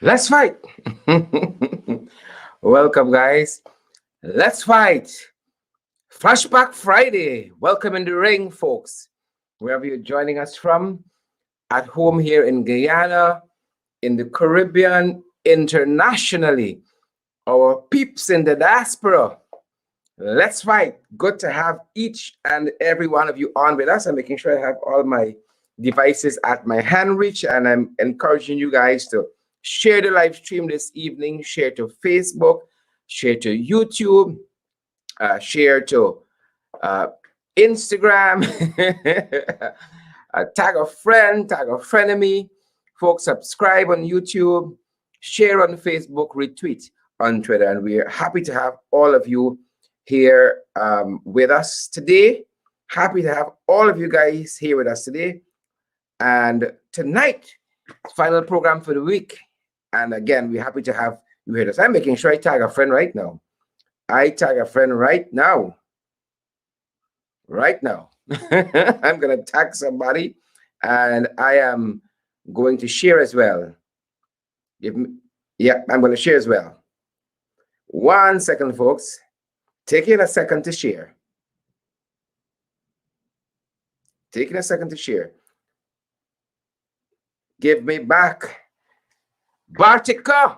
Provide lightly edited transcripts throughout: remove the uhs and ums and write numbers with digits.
Let's fight. Welcome, guys. Let's fight. Flashback Friday. Welcome in the ring, folks. Wherever you're joining us from, at home here in Guyana, in the Caribbean, internationally, our peeps in the diaspora. Let's fight. Good to have each and every one of you on with us. I'm making sure I have all my devices at my hand reach, and I'm encouraging you guys to share the live stream this evening, share to Facebook, share to YouTube, share to uh, Instagram, tag a friend, tag a frenemy. Folks, subscribe on YouTube, share on Facebook, retweet on Twitter. And we're happy to have all of you here with us today. Happy to have all of you guys here with us today. And tonight, final program for the week. And again, we're happy to have you with us. I'm making sure I tag a friend right now. I tag a friend right now. Right now. I'm going to tag somebody, and I am going to share as well. Yeah, I'm going to share as well. 1 second, folks. Taking a second to share. Taking a second to share. Give me back Bartika.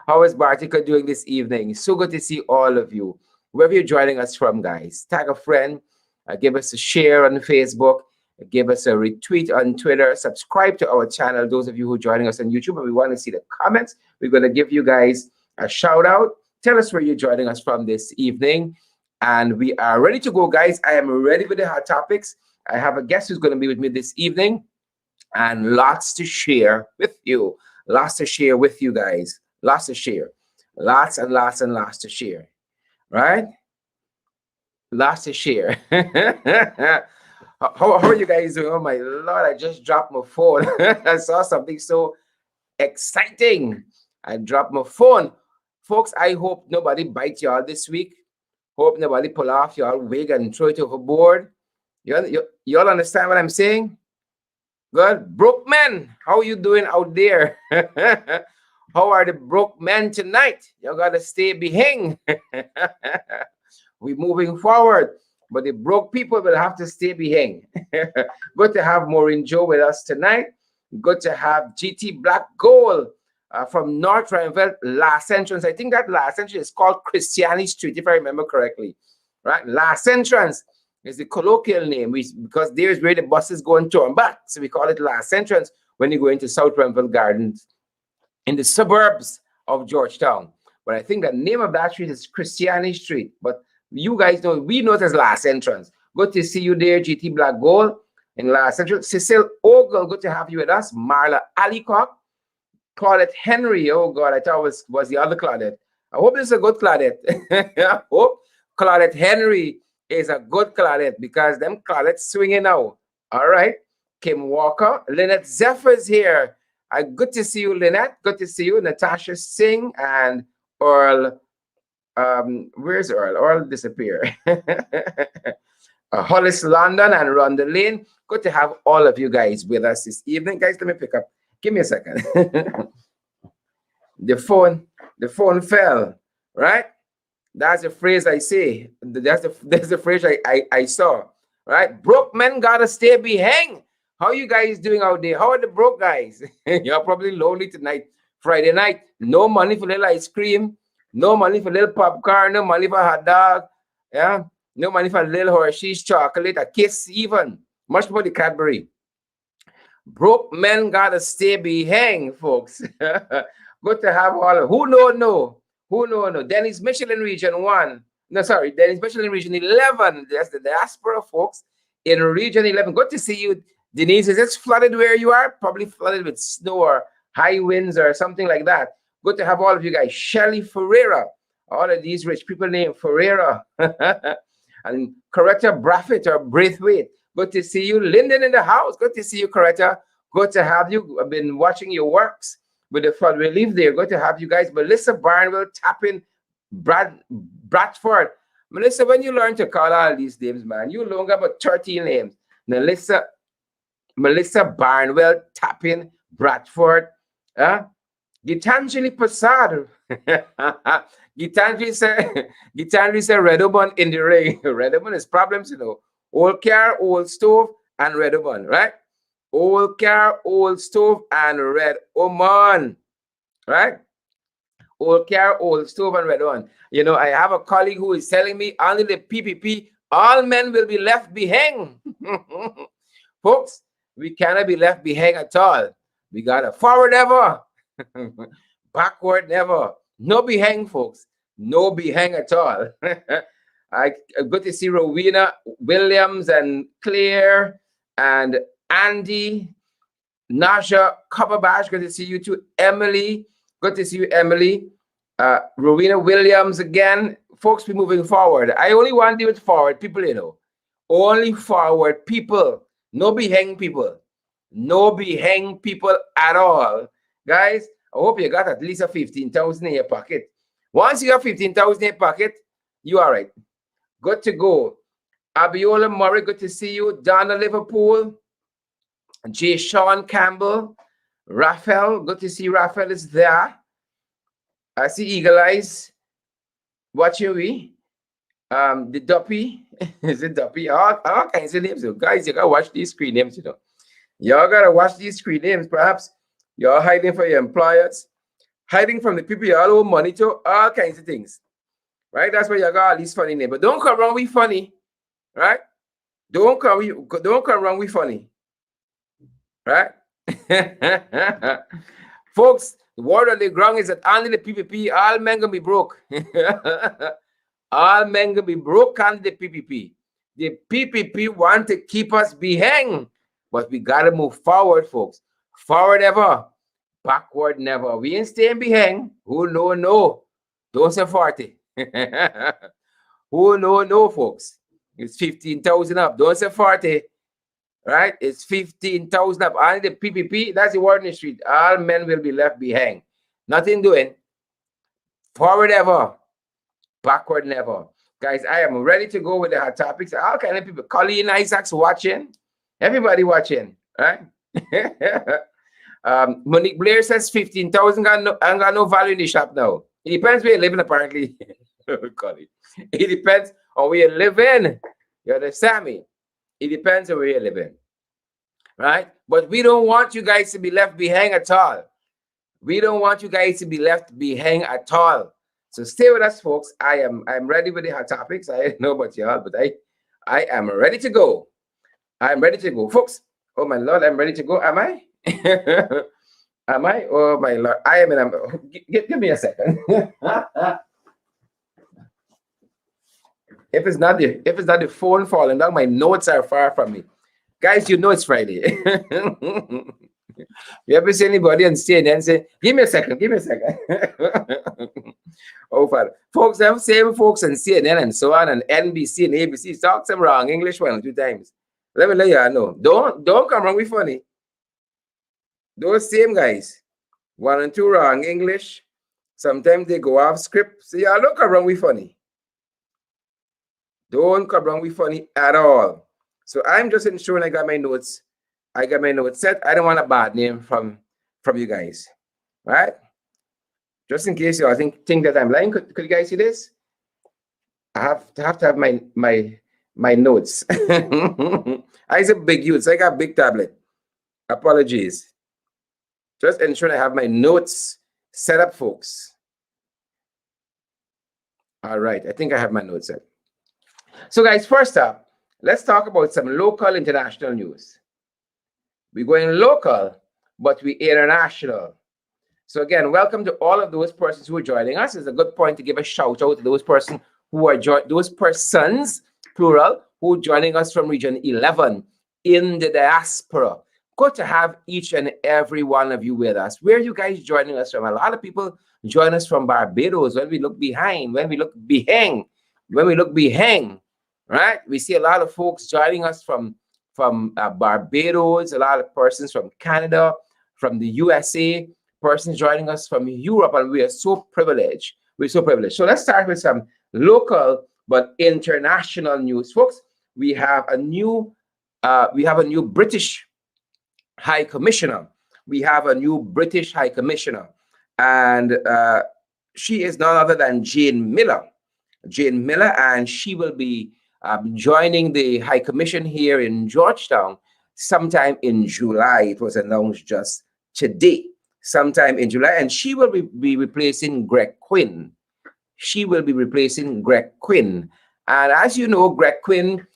How is Bartika doing this evening? So good to see all of you. Wherever you're joining us from, guys, tag a friend, give us a share on Facebook, give us a retweet on Twitter, subscribe to our channel. Those of you who are joining us on YouTube, and we want to see the comments, we're going to give you guys a shout out. Tell us where you're joining us from this evening. And we are ready to go, guys. I am ready with the hot topics. I have a guest who's going to be with me this evening, and lots to share with you. Lots to share with you guys. Lots to share. Lots and lots and lots to share. Right? Lots to share. how are you guys doing? Oh my Lord, I just dropped my phone. I saw something so exciting. I dropped my phone. Folks, I hope nobody bites y'all this week. Hope nobody pull off y'all wig and throw it overboard. Y'all understand what I'm saying? Good. Broke men, how are you doing out there? How are the broke men tonight? You gotta stay behind. We're moving forward, but the broke people will have to stay behind. Good to have Maureen Joe with us tonight. Good to have GT Black Gold from North Rhineville, last entrance. I think that last entrance is called Christiani Street, if I remember correctly. Right? Last entrance is the colloquial name, because there's where the buses go and turn back. So we call it last entrance when you go into South Rhineville Gardens in the suburbs of Georgetown. But I think the name of that street is Christiani Street. But you guys know, we know it as last entrance. Good to see you there, GT Black Gold in last entrance. Cecile Ogle, good to have you with us. Marla Alicock. Claudette Henry. Oh God, I thought it was the other Claudette. I hope this is a good Claudette. I hope Claudette Henry is a good Claudette, because them Claudettes swinging now. All right. Kim Walker. Lynette Zephyr's here. Good to see you, Lynette. Good to see you. Natasha Singh and Earl. Where's Earl? Earl disappeared. Hollis London and Rhonda Lane. Good to have all of you guys with us this evening. Guys, let me pick up. Give me a second. The phone fell, right? That's the phrase I say. That's the phrase I saw, right? Broke men gotta stay behind. How you guys doing out there? How are the broke guys? You're probably lonely tonight, Friday night. No money for little ice cream. No money for little popcorn. No money for hot dog. Yeah. No money for little Hershey's chocolate. A kiss even. Much more the Cadbury. Broke men gotta stay behind, folks. Good to have all. Who know? Who know? Dennis Michelin Region 1. No, sorry. Dennis Michelin Region 11. That's the diaspora, folks, in Region 11. Good to see you, Denise. Is it flooded where you are? Probably flooded with snow or high winds or something like that. Good to have all of you guys. Shelly Ferreira. All of these rich people named Ferreira. And Coretta Braffett or Braithwaite. Good to see you. Lyndon in the house. Good to see you, Coretta. Good to have you. I've been watching your works with the flood relief there. Good to have you guys. Melissa Barnwell, Tapping, Bradford. Melissa, when you learn to call all these names, man, you learn about 13 names. Melissa Barnwell, Tapping, Bradford, Huh? Gitanjali Prasad. Gitanjali said, Gitanjali said, Redobon in the rain. Redobon is problems, you know. Old car, old stove, and Redobon, right? Old car, old stove, and red oman, right? Old car, old stove, and red one. You know, I have a colleague who is telling me under the PPP, all men will be left behind. Folks, we cannot be left behind at all. We got to forward ever, backward never. No behind, folks. No behind at all. I good to see Rowena Williams and Claire and Andy, Nasha Copperbash. Good to see you too. Emily. Good to see you, Emily. Rowena Williams again. Folks, we're moving forward. I only want to do it forward, people, you know. Only forward people. No behind people. No behind people at all. Guys, I hope you got at least a 15,000 in your pocket. Once you have 15,000 in your pocket, you are right. Good to go. Abiola Murray, good to see you. Donna Liverpool. J. Sean Campbell. Raphael, good to see Raphael is there. I see Eagle Eyes. Watching we. The Duppy. Is it Duppy? All kinds of names. So guys, you gotta watch these screen names, you know. Y'all gotta watch these screen names. Perhaps you're hiding from your employers, hiding from the people you all owe money to, all kinds of things. Right? That's why you got all these funny names. But don't come wrong with funny. Right? Don't come wrong with funny. Right? Folks, the word on the ground is that under the PPP, all men gonna be broke. All men gonna be broke under the PPP. The PPP want to keep us behind, but we gotta move forward, folks. Forward ever, backward never. We ain't staying behind. Who know, no. Don't say 40. Who know, no, folks. It's 15,000 up. Don't say 40. Right? It's 15,000 up. Only the PPP, that's the word in the street. All men will be left behind. Nothing doing. Forward ever. Backward never. Guys, I am ready to go with the hot topics. All kind of people. Colleen Isaacs watching. Everybody watching. Right? Monique Blair says 15,000 got no value in the shop now. It depends where you're living, apparently. It depends on where you live in. You understand me? It depends on where you live in. Right? But we don't want you guys to be left behind at all. We don't want you guys to be left behind at all. So stay with us, folks. I'm ready with the hot topics. I don't know about y'all, but I am ready to go. I'm ready to go. Folks, oh my Lord, I'm ready to go. Am I? Am I? Oh my Lord. I am in give me a second. If it's not the phone falling down, my notes are far from me. Guys, you know it's Friday. You ever see anybody on CNN say, give me a second. Oh, Father. Folks, them same folks on CNN and so on, and NBC and ABC talk some wrong English 1 or 2 times. Let me let you know. Don't come wrong with funny. Those same guys, 1 and 2 wrong English. Sometimes they go off script. So y'all don't come wrong with funny. Don't come wrong with funny at all. So I'm just ensuring I got my notes. I got my notes set. I don't want a bad name from you guys. Right? Just in case you all think that I'm lying. Could you guys see this? I have to have my notes. I a big youth, so I got a big tablet. Apologies. Just ensure I have my notes set up, folks. All right, I think I have my notes set. So guys, first up, let's talk about some local international news. We're going local, but we're international. So again, welcome to all of those persons who are joining us. It's a good point to give a shout out to those persons who are those persons, plural, who are joining us from region 11 in the diaspora. Good to have each and every one of you with us. Where are you guys joining us from? A lot of people join us from Barbados. When we look behind, right? We see a lot of folks joining us from Barbados, a lot of persons from Canada, from the USA, persons joining us from Europe, and we are so privileged. We're so privileged. So let's start with some local but international news, folks. We have a new British High Commissioner we have a new British High Commissioner, and she is none other than Jane Miller. Jane Miller, and she will be joining the High Commission here in Georgetown sometime in July. It was announced just today, sometime in July, and she will be replacing Greg Quinn. She will be replacing Greg Quinn. And as you know, Greg Quinn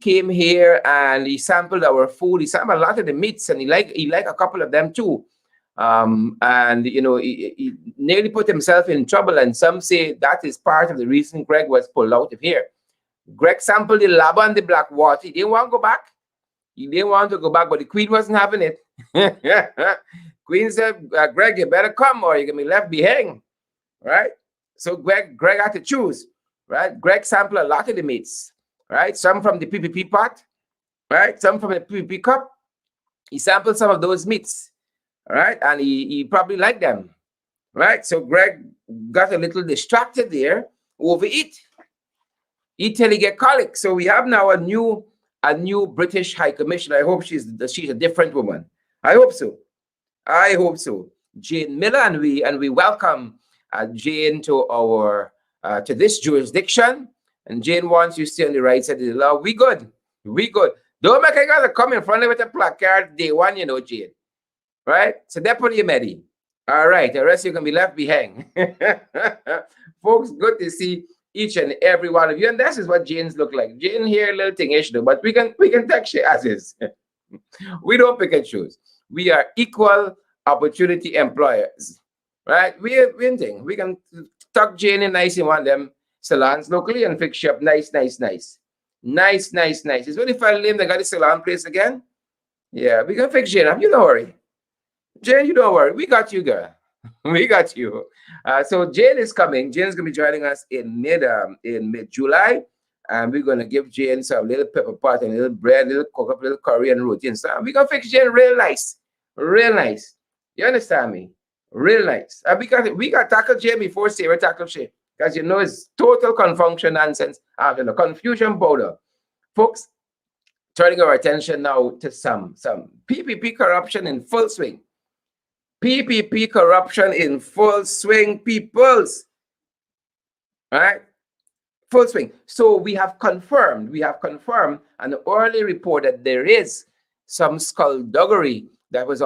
came here and he sampled our food. He sampled a lot of the meats, and he liked a couple of them too. And you know, he nearly put himself in trouble. And some say that is part of the reason Greg was pulled out of here. Greg sampled the lava and the black water. He didn't want to go back. He didn't want to go back, but the Queen wasn't having it. Queen said, Greg, you better come or you're gonna be left behind. Right? So Greg had to choose. Right? Greg sampled a lot of the meats. Right? Some from the PPP pot. Right? Some from the PPP cup. He sampled some of those meats. Right? And he probably liked them. Right? So Greg got a little distracted there, overeat. Eat till he get colic. So we have now a new British High Commissioner. I hope she's a different woman. I hope so. I hope so. Jane Miller, and we welcome Jane to our to this jurisdiction. And Jane wants you to stay on the right side of the law. We good. We good. Don't make a guy come in front of with a placard day one, you know, Jane. Right? So that's what you're ready. All right. The rest you can be left behind. Folks, good to see each and every one of you. And this is what Jane's look like. Jane here, a little thingish though, but we can take shit as is. We don't pick and choose. We are equal opportunity employers. Right? We can tuck Jane in nice in one of them salons locally and fix you up nice. It's only if I name they got the salon place again. Yeah, we can fix Jane up. You don't worry. Jane, you don't worry. We got you, girl. We got you. So Jane is coming. Jane's gonna be joining us in mid-July, and we're gonna give Jane some little pepper pot and a little bread, little cook up, little curry and roti and stuff. We're gonna fix Jane real nice. You understand me? Real nice. And we got tackle Jane before Sarah tackle Shay, because you know it's total confusion nonsense after the confusion powder. Folks, turning our attention now to some PPP corruption in full swing. PPP corruption in full swing, peoples. Right? Full swing. So we have confirmed an early report that there is some skullduggery that was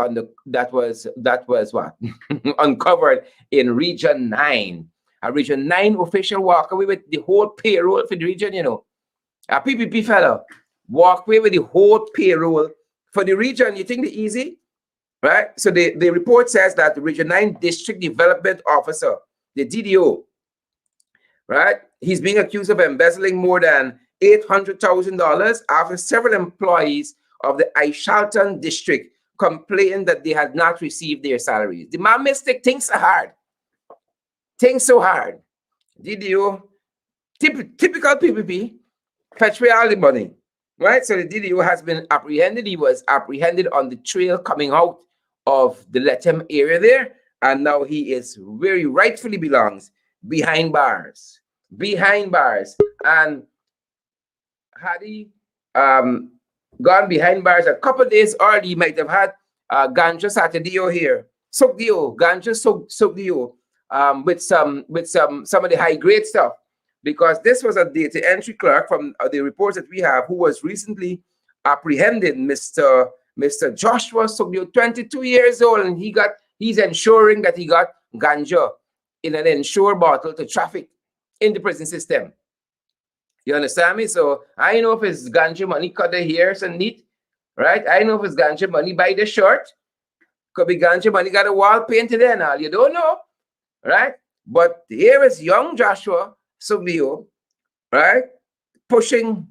what uncovered in Region 9. A Region 9 official walk away with the whole payroll for the region, you know. A PPP fellow walk away with the whole payroll for the region. You think the easy? Right? So the report says that the Region 9 District Development Officer, the DDO, right? He's being accused of embezzling more than $800,000 after several employees of the Aishalton District complained that they had not received their salaries. The man mistake things so hard. Things so hard. DDO, typical PPP, fetch away all the money. Right? So the DDO has been apprehended. He was apprehended on the trail coming out of the Lethem area there, and now he is where he rightfully belongs, behind bars. And had he gone behind bars a couple of days early, he might have had Ganja Saturday here, Sookdeo, Ganja Sookdeo, with some of the high grade stuff, because this was a data entry clerk from the reports that we have who was recently apprehended, Mr. Joshua Sookdeo, 22 years old, and he's ensuring that he got ganja in an Ensure bottle to traffic in the prison system. You understand me? So I know if it's ganja money cut the hairs and neat, right? I know if it's ganja money buy the shirt. Could be ganja money got a wall painted and all. You don't know, right? But here is young Joshua Sookdeo, right? Pushing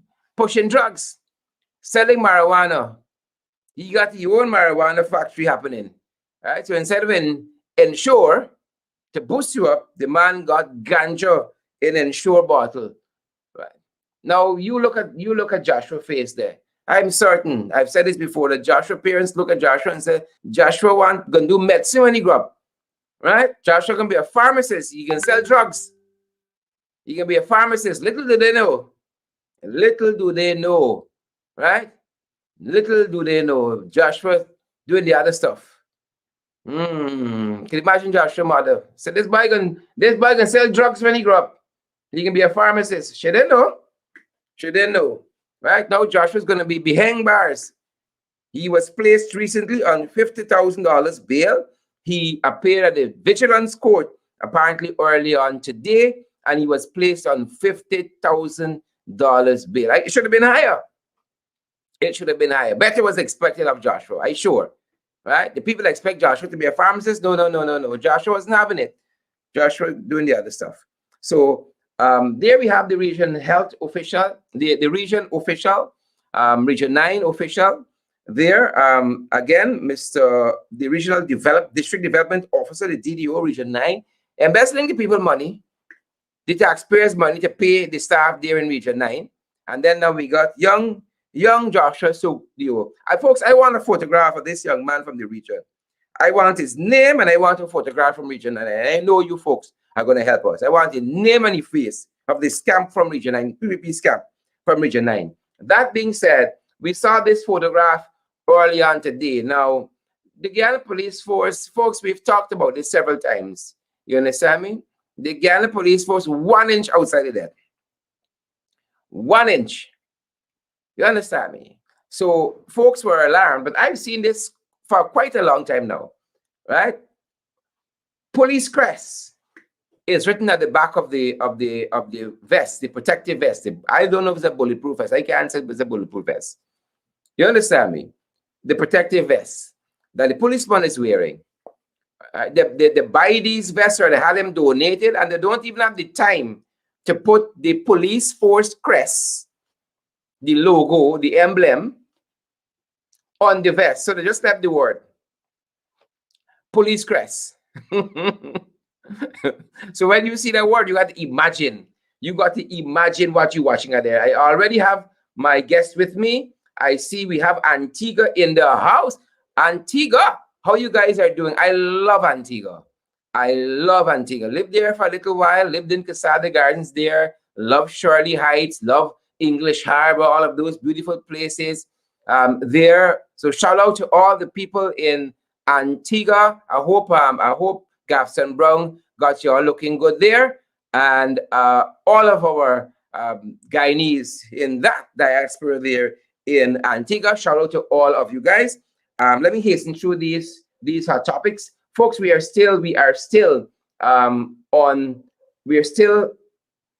drugs, selling marijuana. He got his own marijuana factory happening, right? So instead of Ensure to boost you up, the man got ganja in Ensure bottle, right? Now you look at Joshua's face there. I'm certain, I've said this before, that Joshua parents look at Joshua and say, Joshua gonna do medicine when he grow up, right? Joshua gonna be a pharmacist. He can sell drugs. He can be a pharmacist. Little do they know, right? Little do they know Joshua doing the other stuff. Can you imagine Joshua mother? So this boy can sell drugs when he grow up. He can be a pharmacist. She didn't know. She didn't know. Right now, Joshua's gonna be behind bars. He was placed recently on $50,000 bail. He appeared at the vigilance court apparently early on today, and he was placed on $50,000 bail. It should have been higher. It should have been higher. Better was expected of Joshua, I sure. Right? The people expect Joshua to be a pharmacist. No, no, no, no, no. Joshua wasn't having it. Joshua doing the other stuff. So there we have the region health official, the region official, region 9 official. There again, Mr. the regional district development officer, the DDO, region 9, embezzling the people money, the taxpayers' money to pay the staff there in Region 9. And then now we got young Joshua Sookdeo. Folks, I want a photograph of this young man from the region. I want his name and I want a photograph from Region 9. And I know you folks are going to help us. I want the name and the face of the scam from Region 9, PPP scam from Region 9. That being said, we saw this photograph early on today. Now, the Guyana Police Force, folks, we've talked about this several times. You understand me? The Guyana Police Force 1 inch outside of that. 1 inch. You understand me? So folks were alarmed, but I've seen this for quite a long time now, right? Police crest is written at the back of the vest, the protective vest. I don't know if it's a bulletproof vest. I can't say if it's a bulletproof vest. You understand me? The protective vest that the policeman is wearing. They buy these vests or they have them donated, and they don't even have the time to put the police force crest, the logo, the emblem on the vest. So they just left the word police crest. So when you see that word, you got to imagine. You got to imagine what you're watching out there. I already have my guest with me. I see we have Antigua in the house. Antigua, how you guys are doing? I love Antigua. I love Antigua. Lived there for a little while. Lived in Casada Gardens there. Love Shirley Heights. Love English Harbor. All of those beautiful places there. So shout out to all the people in Antigua. I hope Gavson Brown got you all looking good there, and all of our Guyanese in that diaspora there in Antigua. Shout out to all of you guys. Let me hasten through these topics, folks. We are still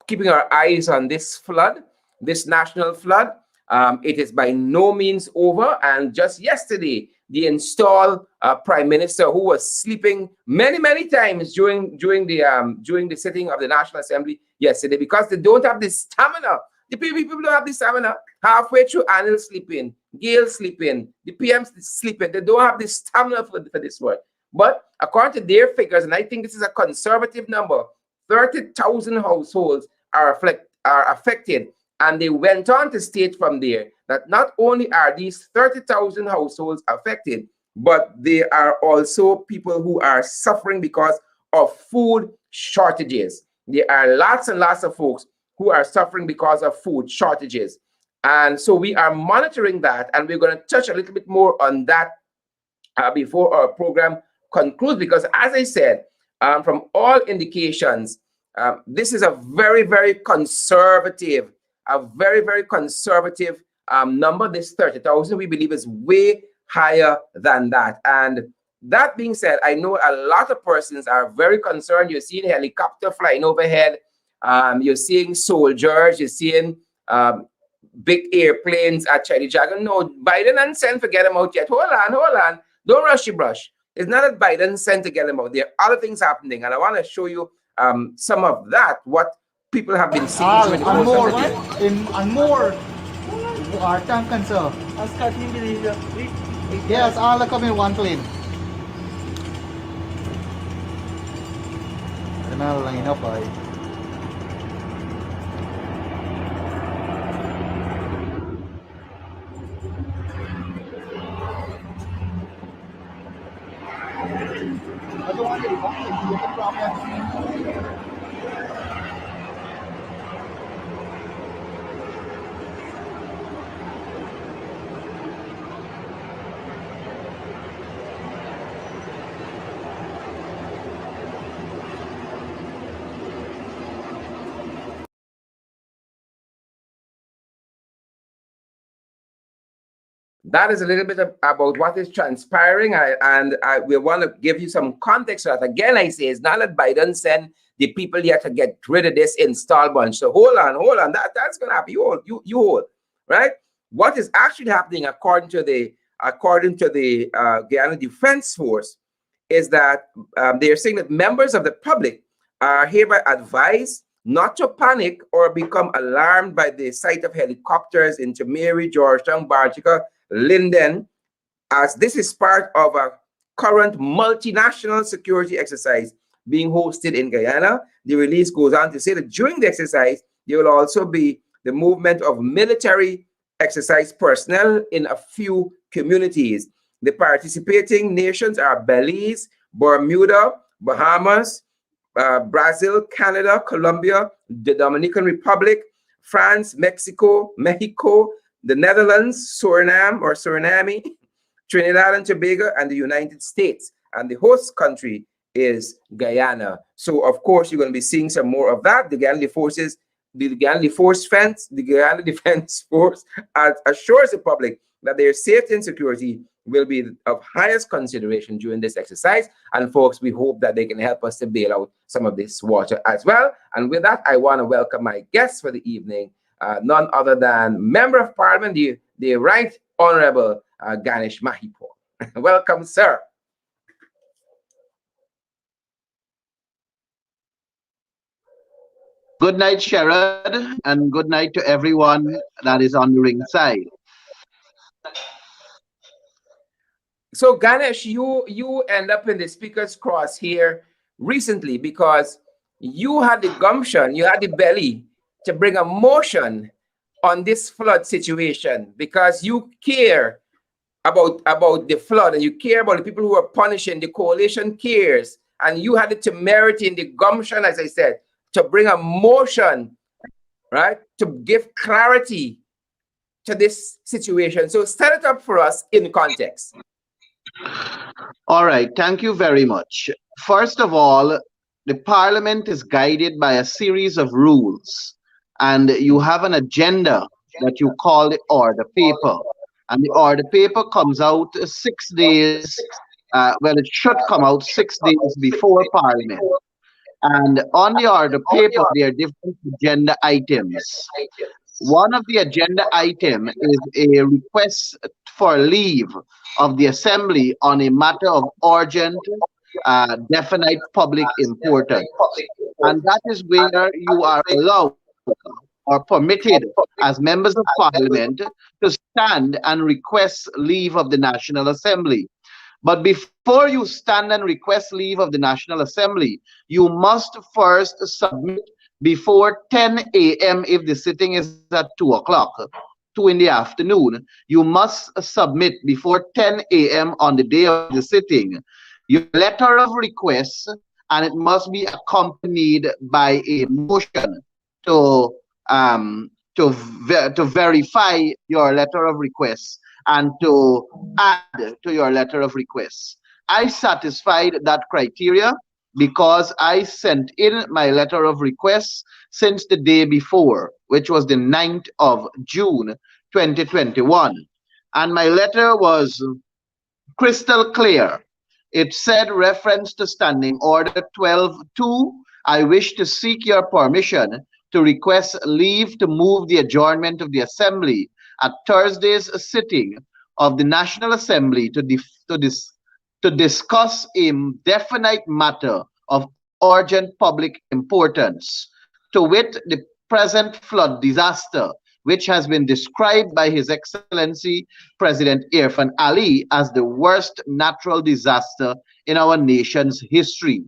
keeping our eyes on this flood, this national flood. It is by no means over, and just yesterday, the installed prime minister, who was sleeping many times during the sitting of the National Assembly yesterday, because they don't have the stamina. The people don't have the stamina. Halfway through, Anil sleeping, Gail sleeping, the PM sleeping. They don't have the stamina for this work. But according to their figures, and I think this is a conservative number, 30,000 households are affected. And they went on to state from there that not only are these 30,000 households affected, but there are also people who are suffering because of food shortages. There are lots and lots of folks who are suffering because of food shortages. And so we are monitoring that, and we're going to touch a little bit more on that before our program concludes, because as I said, from all indications, this is a very conservative number. This 30,000, we believe, is way higher than that. And that being said, I know a lot of persons are very concerned. You're seeing helicopter flying overhead. You're seeing soldiers. You're seeing big airplanes at Charlie Dragon. No, Biden and sent to get them out yet. Hold on. Don't rush your brush. It's not that Biden sent to get them out. There are other things happening, and I want to show you some of that, what people have been seeing. And more tank sir. Yes, all are coming in one plane. Gonna line up ay. That is a little bit about what is transpiring. We want to give you some context to that. Again, I say it's not that Biden sent the people here to get rid of this install bunch. So hold on. That's going to happen. You hold, right? What is actually happening, according to the Guyana Defense Force, is that they are saying that members of the public are hereby advised not to panic or become alarmed by the sight of helicopters into Mary, Georgetown, Bartica, Linden, as this is part of a current multinational security exercise being hosted in Guyana. The release goes on to say that during the exercise, there will also be the movement of military exercise personnel in a few communities. The participating nations are Belize, Bermuda, Bahamas, Brazil, Canada, Colombia, the Dominican Republic, France, Mexico, the Netherlands, Suriname, Trinidad and Tobago, and the United States. And the host country is Guyana. So, of course, you're going to be seeing some more of that. The Guyana Defense Force assures the public that their safety and security will be of highest consideration during this exercise. And folks, we hope that they can help us to bail out some of this water as well. And with that, I want to welcome my guests for the evening, none other than Member of Parliament, the Right Honorable Ganesh Mahipaul. Welcome, sir. Good night, Sherrod, and good night to everyone that is on the ringside. So Ganesh, you end up in the speaker's cross here recently because you had the gumption, you had the belly to bring a motion on this flood situation because you care about the flood and you care about the people who are punishing. The coalition cares, and you had the temerity and the gumption, as I said, to bring a motion, right, to give clarity to this situation. So set it up for us in context. All right, thank you very much. First of all, the parliament is guided by a series of rules, and you have an agenda that you call the order paper. And the order paper comes out 6 days, well, it should come out 6 days before parliament. And on the order paper, there are different agenda items. One of the agenda item is a request for leave of the assembly on a matter of urgent, definite public importance. And that is where you are allowed or permitted as members of parliament to stand and request leave of the National Assembly. But before you stand and request leave of the National Assembly, you must first submit before 10 a.m. if the sitting is at 2 o'clock, 2 in the afternoon. You must submit before 10 a.m. on the day of the sitting your letter of request, and it must be accompanied by a motion to verify your letter of request and to add to your letter of request. I satisfied that criteria because I sent in my letter of request since the day before, which was the 9th of June 2021. And my letter was crystal clear. It said, reference to Standing Order 12.2, I wish to seek your permission to request leave to move the adjournment of the Assembly at Thursday's sitting of the National Assembly to discuss a definite matter of urgent public importance, to wit, the present flood disaster, which has been described by His Excellency President Irfan Ali as the worst natural disaster in our nation's history.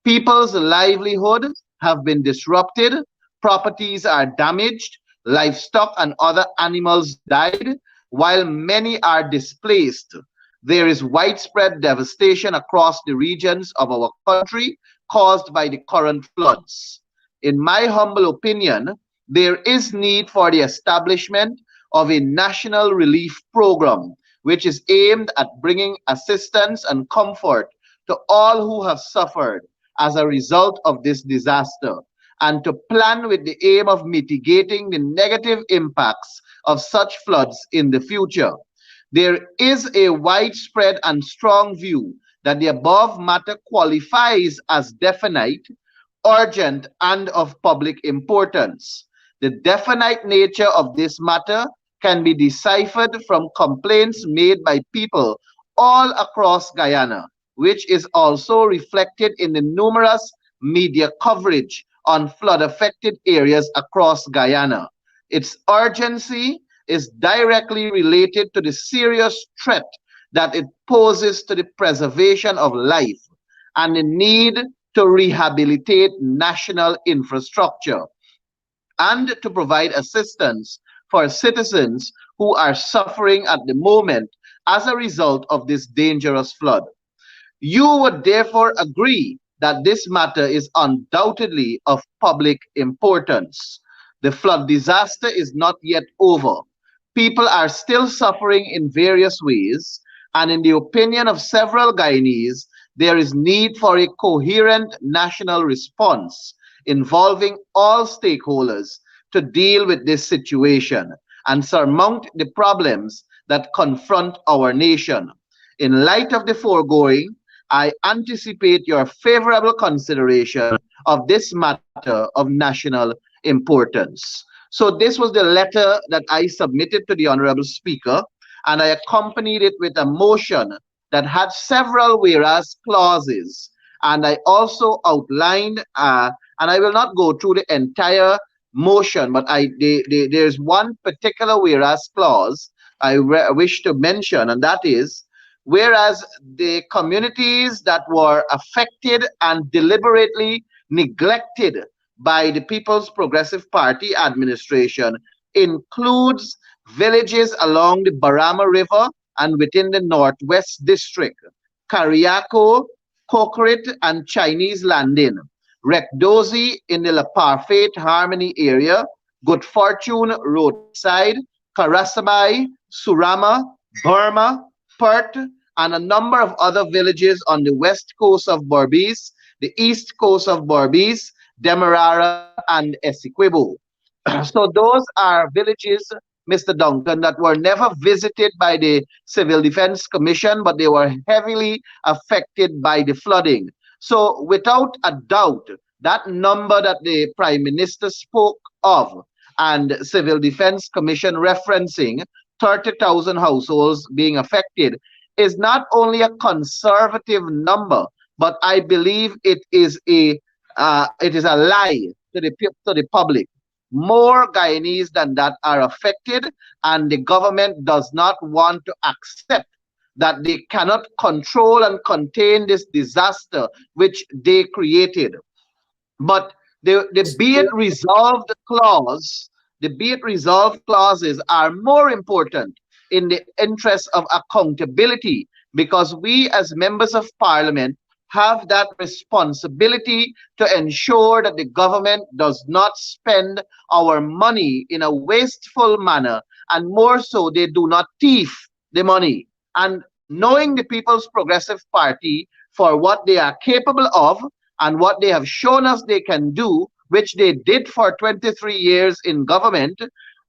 People's livelihoods have been disrupted, properties are damaged, livestock and other animals died, while many are displaced. There is widespread devastation across the regions of our country caused by the current floods. In my humble opinion, there is need for the establishment of a national relief program, which is aimed at bringing assistance and comfort to all who have suffered as a result of this disaster, and to plan with the aim of mitigating the negative impacts of such floods in the future. There is a widespread and strong view that the above matter qualifies as definite, urgent, and of public importance. The definite nature of this matter can be deciphered from complaints made by people all across Guyana, which is also reflected in the numerous media coverage on flood affected areas across Guyana. Its urgency is directly related to the serious threat that it poses to the preservation of life and the need to rehabilitate national infrastructure and to provide assistance for citizens who are suffering at the moment as a result of this dangerous flood. You would therefore agree that this matter is undoubtedly of public importance. The flood disaster is not yet over. People are still suffering in various ways, and in the opinion of several Guyanese, there is need for a coherent national response involving all stakeholders to deal with this situation and surmount the problems that confront our nation. In light of the foregoing, I anticipate your favorable consideration of this matter of national importance. So this was the letter that I submitted to the Honorable Speaker, and I accompanied it with a motion that had several whereas clauses. And I also outlined, and I will not go through the entire motion, but there's one particular whereas clause I wish to mention, and that is whereas the communities that were affected and deliberately neglected by the People's Progressive Party administration includes villages along the Barama River and within the Northwest District, Kariako, Kokorit, and Chinese Landing, Rekdozi in the La Parfait Harmony area, Good Fortune Roadside, Karasabai, Surama, Burma, Perth, and a number of other villages on the west coast of Berbice, the east coast of Berbice, Demerara, and Essequibo. So those are villages, Mr. Duncan, that were never visited by the Civil Defense Commission, but they were heavily affected by the flooding. So without a doubt, that number that the Prime Minister spoke of and Civil Defense Commission referencing 30,000 households being affected is not only a conservative number, but I believe it is a lie to the public. More Guyanese than that are affected, and the government does not want to accept that they cannot control and contain this disaster which they created. But the be it resolved clause, the be it resolved clauses are more important in the interest of accountability because we as members of parliament have that responsibility to ensure that the government does not spend our money in a wasteful manner, and more so, they do not thief the money. And knowing the People's Progressive Party for what they are capable of and what they have shown us they can do, which they did for 23 years in government,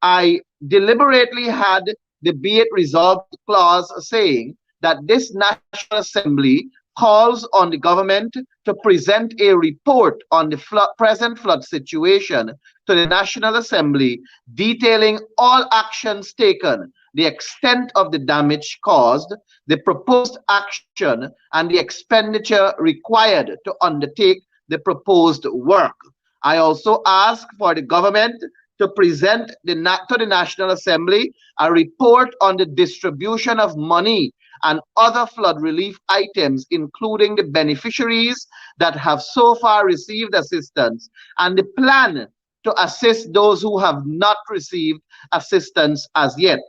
I deliberately had the be it resolved clause saying that this National Assembly calls on the government to present a report on the present flood situation to the National Assembly, detailing all actions taken, the extent of the damage caused, the proposed action, and the expenditure required to undertake the proposed work. I also ask for the government to present to the National Assembly a report on the distribution of money and other flood relief items, including the beneficiaries that have so far received assistance and the plan to assist those who have not received assistance as yet.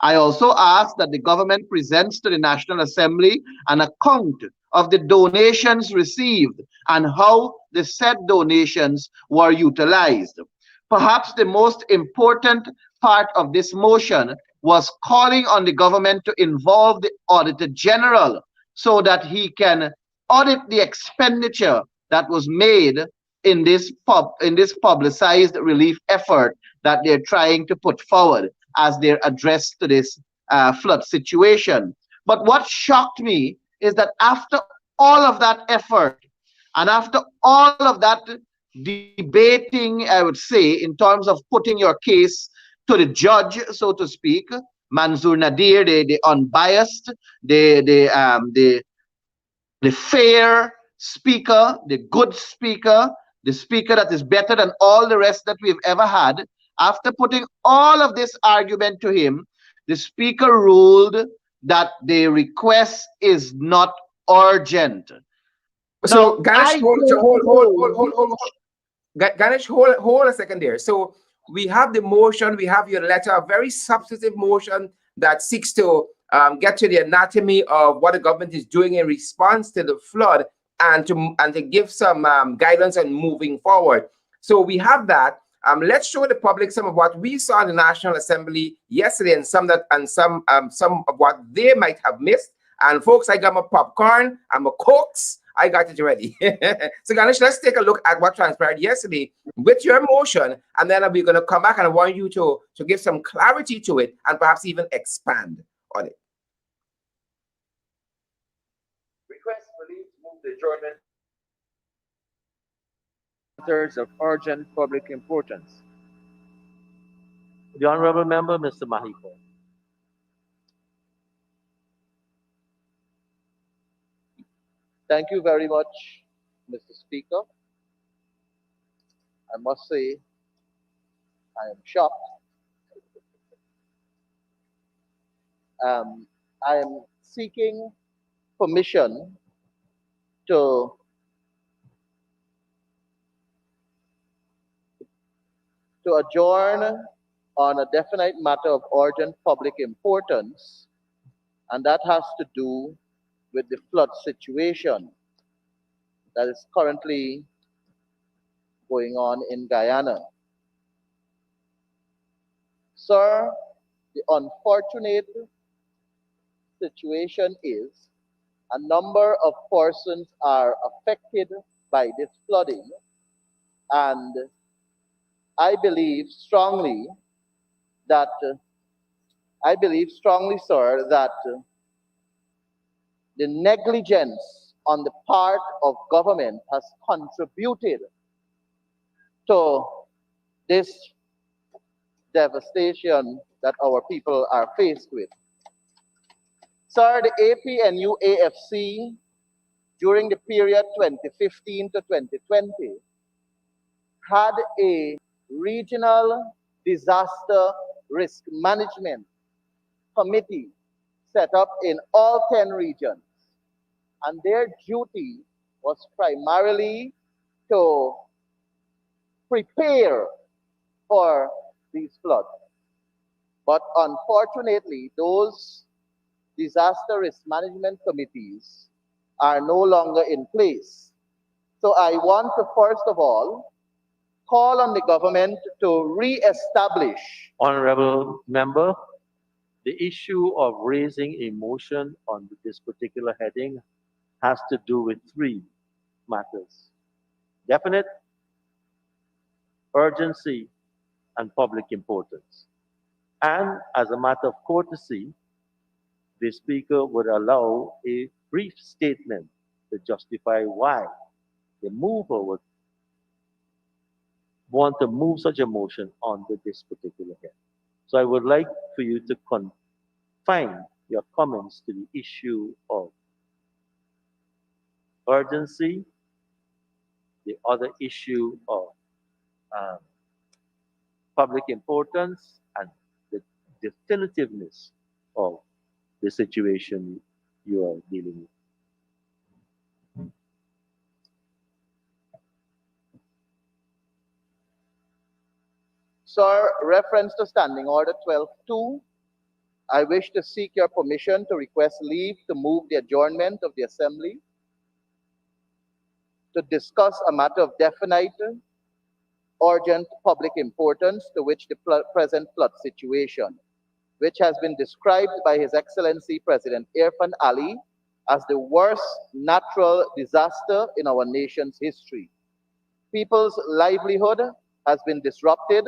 I also ask that the government presents to the National Assembly an account of the donations received and how the said donations were utilized. Perhaps the most important part of this motion was calling on the government to involve the Auditor General so that he can audit the expenditure that was made in this publicized relief effort that they're trying to put forward as their address to this flood situation. But what shocked me is that after all of that effort and after all of that debating, I would say, in terms of putting your case to the judge, so to speak, Manzoor Nadir, the unbiased, the the fair speaker, the good speaker, the speaker that is better than all the rest that we've ever had. After putting all of this argument to him, the speaker ruled that the request is not urgent. So Now, Ganesh, I hold, so don't hold, hold, hold, know hold, hold, hold. Ganesh, hold a second there. So we have the motion, we have your letter, a very substantive motion that seeks to get to the anatomy of what the government is doing in response to the flood and to give some guidance on moving forward. So we have that. Let's show the public some of what we saw in the National Assembly yesterday, and some of what they might have missed. And folks, I got my popcorn, I'm a cokes, I got it ready. So Ganesh, let's take a look at what transpired yesterday with your motion, and then we're going to come back and I want you to give some clarity to it and perhaps even expand on it. Request for leave to move the adjournment matters of urgent public importance. The Honorable Member, Mr. Mahipaul. Thank you very much, Mr. Speaker. I must say, I am shocked. I am seeking permission to adjourn on a definite matter of urgent public importance, and that has to do with the flood situation that is currently going on in Guyana. Sir, the unfortunate situation is a number of persons are affected by this flooding, and I believe strongly, sir, that the negligence on the part of government has contributed to this devastation that our people are faced with. Sir, the APNU AFC during the period 2015 to 2020 had a regional disaster risk management committee set up in all 10 regions. And their duty was primarily to prepare for these floods. But unfortunately, those disaster risk management committees are no longer in place. So I want to first of all call on the government to re-establish. Honorable Member, the issue of raising a motion on this particular heading has to do with three matters: definite, urgency, and public importance. And as a matter of courtesy, the Speaker would allow a brief statement to justify why the mover would want to move such a motion onto this particular head. So I would like for you to confine your comments to the issue of urgency, the other issue of um, public importance, and the definitiveness of the situation you are dealing with. Sir, reference to Standing Order 12.2, I wish to seek your permission to request leave to move the adjournment of the Assembly to discuss a matter of definite, urgent public importance to which the present flood situation, which has been described by His Excellency President Irfan Ali as the worst natural disaster in our nation's history. People's livelihood has been disrupted,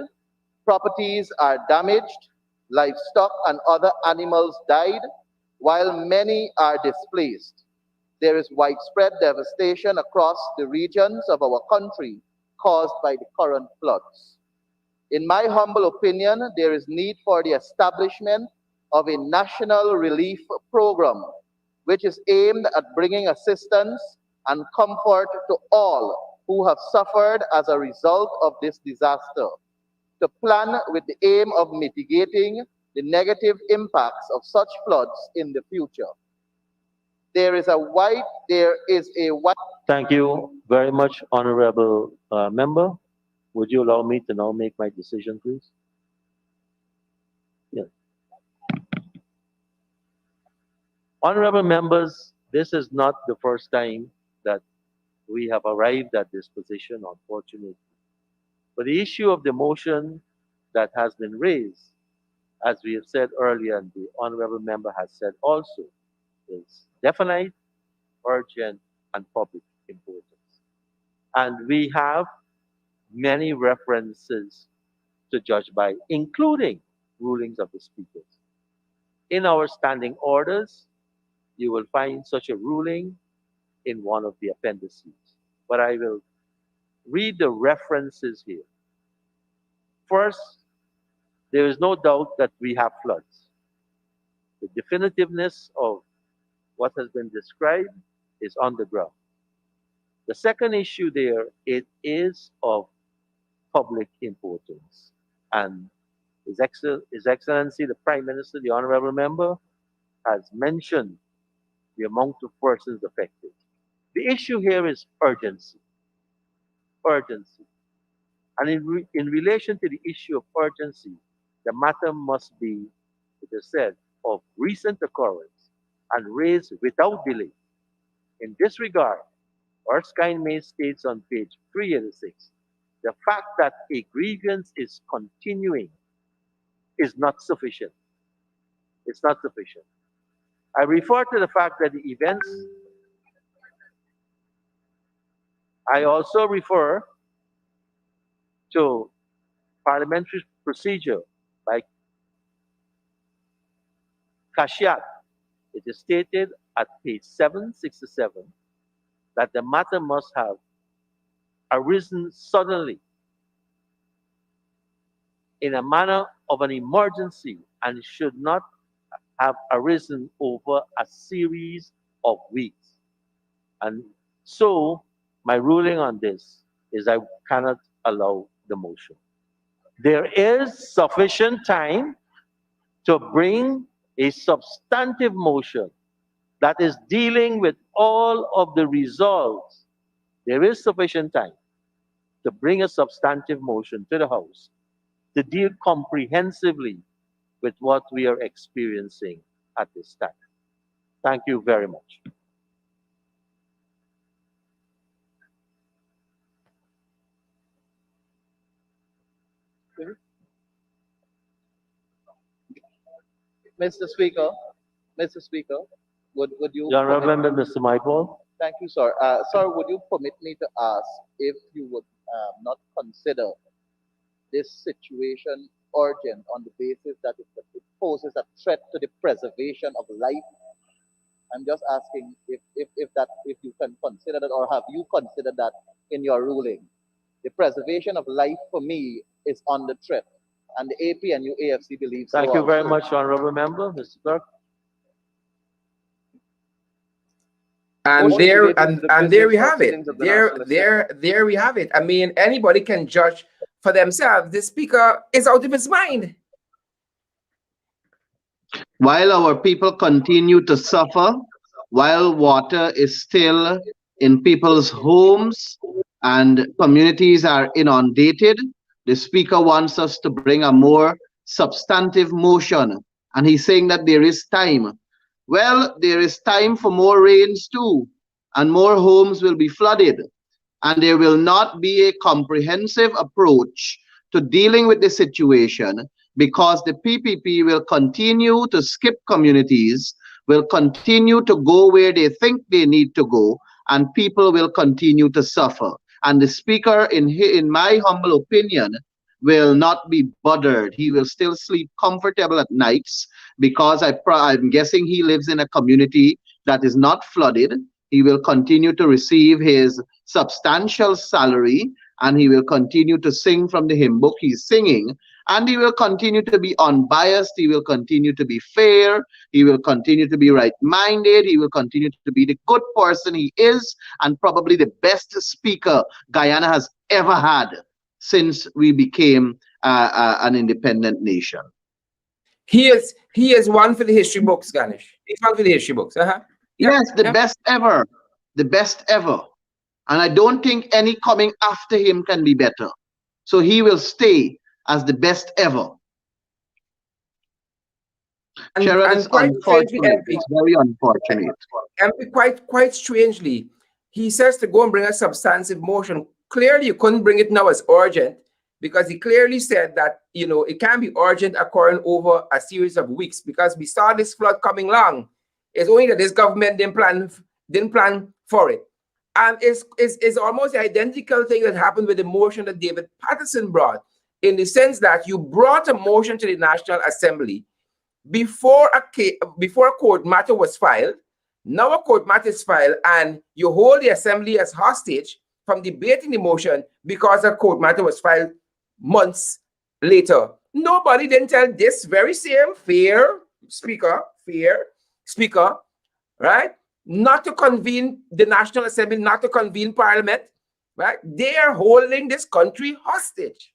properties are damaged, Livestock and other animals died, while many are displaced. There is widespread devastation across the regions of our country caused by the current floods. In my humble opinion, there is need for the establishment of a national relief program, which is aimed at bringing assistance and comfort to all who have suffered as a result of this disaster, to plan with the aim of mitigating the negative impacts of such floods in the future. There is a wide Thank you very much, Honorable Member. Would you allow me to now make my decision, please? Yes. Honorable members, this is not the first time that we have arrived at this position, unfortunately. But the issue of the motion that has been raised, as we have said earlier, and the Honorable Member has said also, is definite, urgent, and public importance. And we have many references to judge by, including rulings of the speakers. In our standing orders, you will find such a ruling in one of the appendices. But I will read the references here. First, there is no doubt that we have floods. The definitiveness of what has been described is on the ground. The second issue there, it is of public importance. And His Excellency, the Prime Minister, the Honorable Member, has mentioned the amount of persons affected. The issue here is urgency. Urgency. And in relation to the issue of urgency, the matter must be, it is said, of recent occurrence and raised without delay. In this regard, Erskine May states on page 386, the fact that a grievance is continuing is not sufficient. It's not sufficient. I refer to the fact that the events, I also refer to parliamentary procedure by Kashyap. It is stated at page 767 that the matter must have arisen suddenly in a manner of an emergency and should not have arisen over a series of weeks. And so my ruling on this is I cannot allow the motion. There is sufficient time to bring a substantive motion that is dealing with all of the results. There is sufficient time to bring a substantive motion to the House to deal comprehensively with what we are experiencing at this time. Thank you very much. Mr. Speaker, Mr. Speaker, would you The Honorable permit, Member, Mr. Mahipaul. thank you, sir. Sir, would you permit me to ask if you would not consider this situation urgent on the basis that it poses a threat to the preservation of life? I'm just asking if you can consider that, or have you considered that in your ruling? The preservation of life for me is under threat, and the APNU AFC believes so Thank you very also. much, Honorable Member. Mr. Clerk. And Motion there relating to the and there business we have it. proceedings of the National Assembly. There we have it. I mean, anybody can judge for themselves. The speaker is out of his mind. While our people continue to suffer, while water is still in people's homes and communities are inundated, the speaker wants us to bring a more substantive motion. And he's saying that there is time. Well, there is time for more rains too, and more homes will be flooded. And there will not be a comprehensive approach to dealing with the situation because the PPP will continue to skip communities, will continue to go where they think they need to go, and people will continue to suffer. And the speaker, in my humble opinion, will not be bothered. He will still sleep comfortable at nights because I'm guessing he lives in a community that is not flooded. He will continue to receive his substantial salary, and he will continue to sing from the hymn book he's singing, and he will continue to be unbiased. He will continue to be fair. He will continue to be right-minded. He will continue to be the good person he is, and probably the best speaker Guyana has ever had since we became an independent nation. He is one for the history books, Ganesh. He's one for the history books. Yep, Yes, the yep. best ever. The best ever. And I don't think any coming after him can be better. So he will stay as the best ever. Sharon, it's Quite strangely, unfortunate. It's very unfortunate. MP, quite strangely, he says to go and bring a substantive motion. Clearly, you couldn't bring it now as urgent, because he clearly said that, it can be urgent occurring over a series of weeks, because we saw this flood coming along. It's only that this government didn't plan for it. And it's almost the identical thing that happened with the motion that David Patterson brought, in the sense that you brought a motion to the National Assembly before a court matter was filed. Now a court matter is filed, and you hold the Assembly as hostage from debating the motion because a court matter was filed months later. Nobody didn't tell this very same fair speaker, right, not to convene the National Assembly, not to convene Parliament, right? They are holding this country hostage.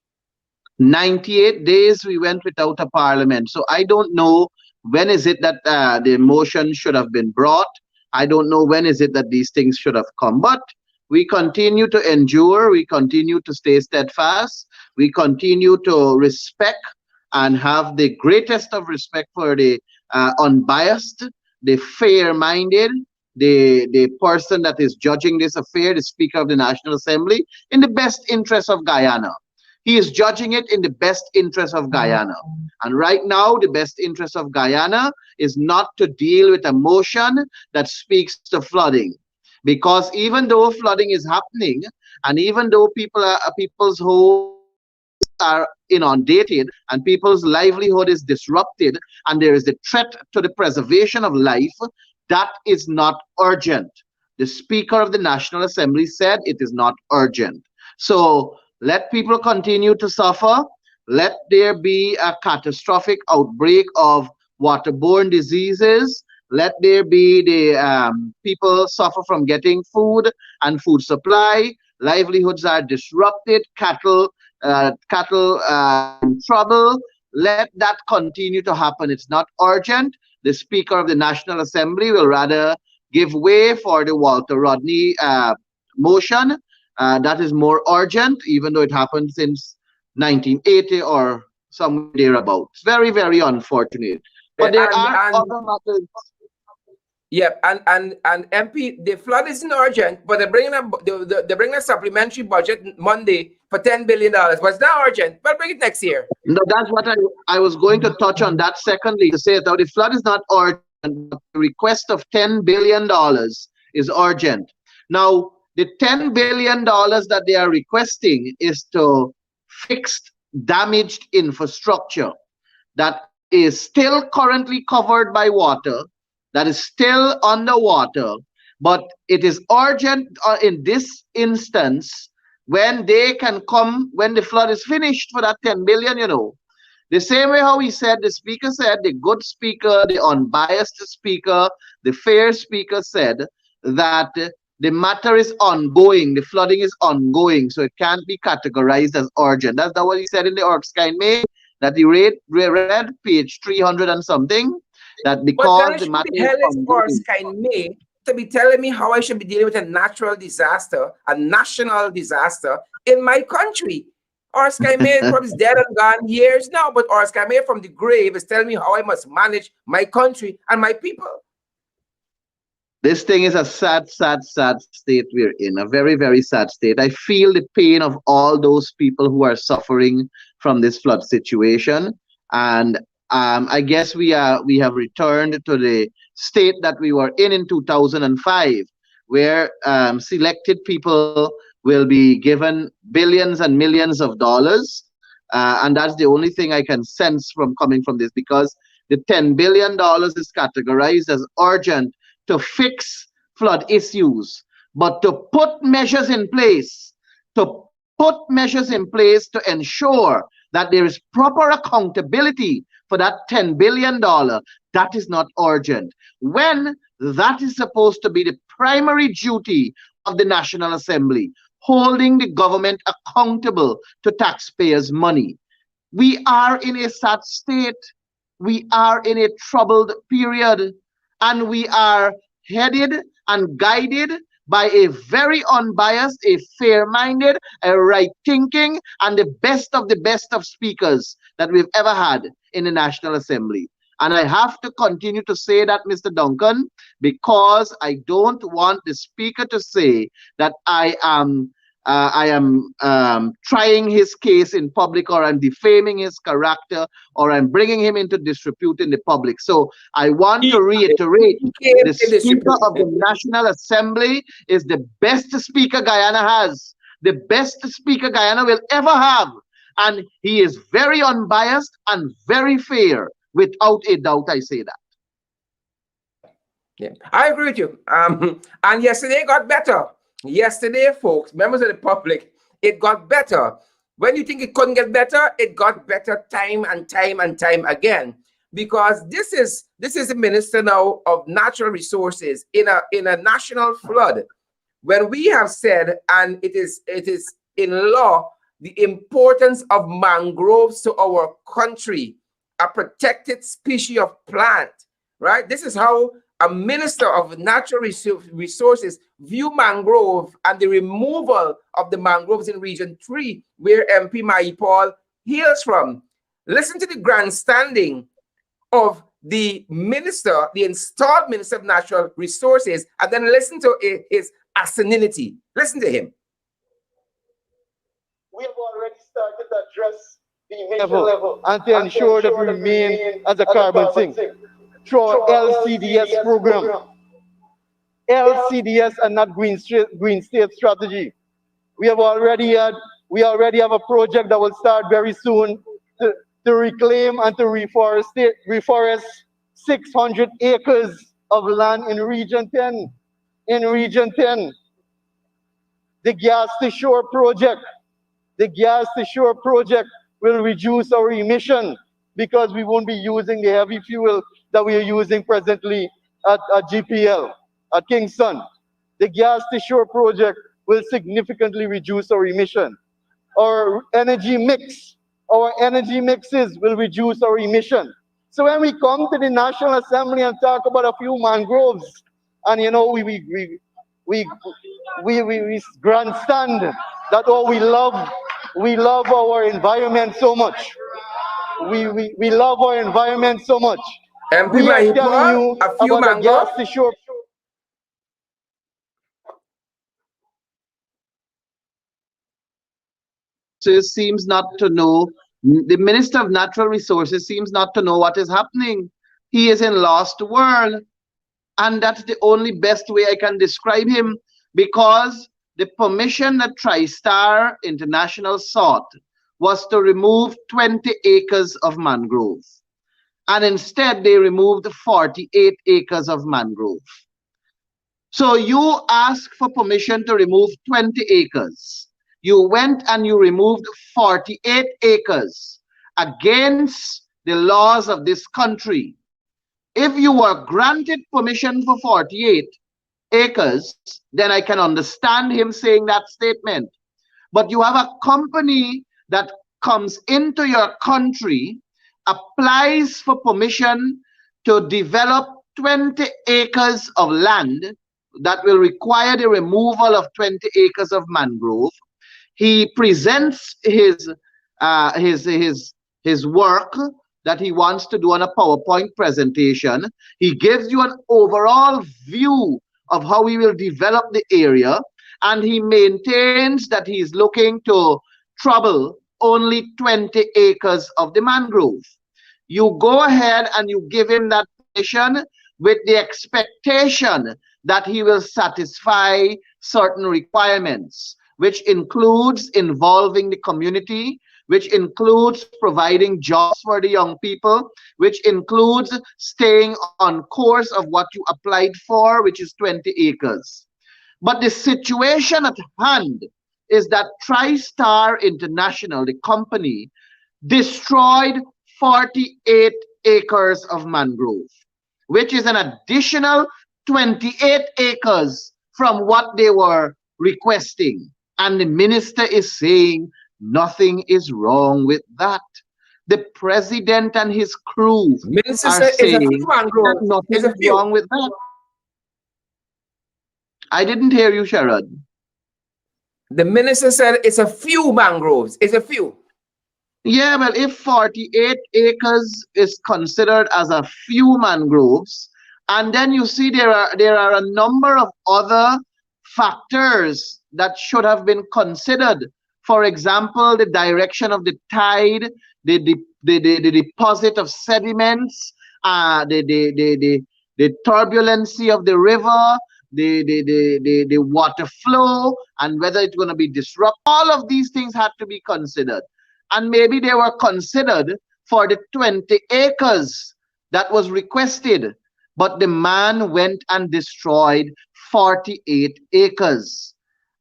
98 days we went without a parliament. So I don't know when is it that the motion should have been brought. I don't know when is it that these things should have come. But we continue to endure. We continue to stay steadfast. We continue to respect and have the greatest of respect for the unbiased, the fair-minded, the person that is judging this affair, the Speaker of the National Assembly, in the best interest of Guyana. He is judging it in the best interest of Guyana. And right now, the best interest of Guyana is not to deal with a motion that speaks to flooding. Because even though flooding is happening, and even though people's homes are inundated, and people's livelihood is disrupted, and there is the threat to the preservation of life, that is not urgent. The Speaker of the National Assembly said it is not urgent. So let people continue to suffer. Let there be a catastrophic outbreak of waterborne diseases. Let there be the people suffer from getting food and food supply. Livelihoods are disrupted. Cattle in trouble. Let that continue to happen. It's not urgent. The Speaker of the National Assembly will rather give way for the Walter Rodney motion. That is more urgent, even though it happened since 1980 or somewhere thereabouts. Very, very unfortunate. But there are other matters. Yep, and MP, the flood isn't urgent, but they're bringing a supplementary budget Monday for $10 billion. But it's not urgent, but bring it next year. No, that's what I was going to touch on that secondly, to say that the flood is not urgent, but the request of $10 billion is urgent. Now, the $10 billion that they are requesting is to fix damaged infrastructure that is still currently covered by water, that is still underwater, but it is urgent in this instance when they can come, when the flood is finished, for that 10 billion, The same way how he said, the speaker said, the good speaker, the unbiased speaker, the fair speaker said that the matter is ongoing, the flooding is ongoing, so it can't be categorized as urgent. That's not what he said in the Erskine May, that he read page 300 and something, that because the matter is ongoing. Erskine May to be telling me how I should be dealing with a natural disaster, a national disaster in my country. Erskine May probably is dead and gone years now, but Erskine May from the grave is telling me how I must manage my country and my people. This thing is a sad, sad, sad state we're in, a very, very sad state. I feel the pain of all those people who are suffering from this flood situation. And I guess we have returned to the state that we were in 2005, where selected people will be given billions and millions of dollars And that's the only thing I can sense from coming from this, because the $10 billion is categorized as urgent to fix flood issues, but to put measures in place, to ensure that there is proper accountability for that $10 billion, that is not urgent. When that is supposed to be the primary duty of the National Assembly, holding the government accountable to taxpayers' money. We are in a sad state. We are in a troubled period, and we are headed and guided by a very unbiased, a fair-minded, a right-thinking, and the best of speakers that we've ever had in the National Assembly. And I have to continue to say that, Mr. Duncan, because I don't want the speaker to say that I am trying his case in public, or I'm defaming his character, or I'm bringing him into disrepute in the public. So I want to reiterate, the Speaker of the National Assembly is the best speaker Guyana has, the best speaker Guyana will ever have. And he is very unbiased and very fair. Without a doubt, I say that. Yeah, I agree with you. And yesterday got better. Yesterday, folks, members of the public, it got better. When you think it couldn't get better, it got better time and time and time again. Because this is the Minister now of Natural Resources in a national flood. When we have said, and it is in law, the importance of mangroves to our country, a protected species of plant, right? This is how a Minister of Natural Resources view mangrove and the removal of the mangroves in Region 3, where MP Mahipaul hails from. Listen to the grandstanding of the minister, the installed Minister of Natural Resources, and then listen to his asininity. Listen to him. We have already started to address the emission level and to ensure that we remain as a carbon sink through our LCDS program. LCDS and not Green State strategy. We already have a project that will start very soon to reclaim and to reforest 600 acres of land in Region 10. In Region 10, the Gas to Shore project. The Gas to Shore project will reduce our emission because we won't be using the heavy fuel that we are using presently at GPL, at Kingston. The Gas to Shore project will significantly reduce our emission. Our energy mixes will reduce our emission. So when we come to the National Assembly and talk about a few mangroves, and you know, we grandstand that, oh, we love our environment so much. We love our environment so much. MP We are Mahipaul, telling you a few about the Gas mangroves. to Shore. Seems not to know, the Minister of Natural Resources seems not to know what is happening. He is in lost world, and that's the only best way I can describe him, because the permission that TriStar International sought was to remove 20 acres of mangrove, and instead they removed 48 acres of mangrove. So you asked for permission to remove 20 acres. You went and you removed 48 acres against the laws of this country. If you were granted permission for 48 acres, then I can understand him saying that statement. But you have a company that comes into your country, applies for permission to develop 20 acres of land that will require the removal of 20 acres of mangrove. He presents his work that he wants to do on a PowerPoint presentation. He gives you an overall view of how we will develop the area, and he maintains that he is looking to trouble only 20 acres of the mangrove. You go ahead and you give him that permission with the expectation that he will satisfy certain requirements, which includes involving the community, which includes providing jobs for the young people, which includes staying on course of what you applied for, which is 20 acres. But the situation at hand is that TriStar International, the company, destroyed 48 acres of mangrove, which is an additional 28 acres from what they were requesting. And the minister is saying nothing is wrong with that. The president and his crew Minister are said it's a saying few that mangroves. nothing It's a is few. wrong with that. I didn't hear you, Sherrod. The minister said it's a few mangroves. It's a few. Yeah, well, if 48 acres is considered as a few mangroves, and then you see there are a number of other factors that should have been considered. For example, the direction of the tide, the deposit of sediments, the turbulency of the river, the water flow, and whether it's going to be disrupted. All of these things had to be considered. And maybe they were considered for the 20 acres that was requested. But the man went and destroyed 48 acres.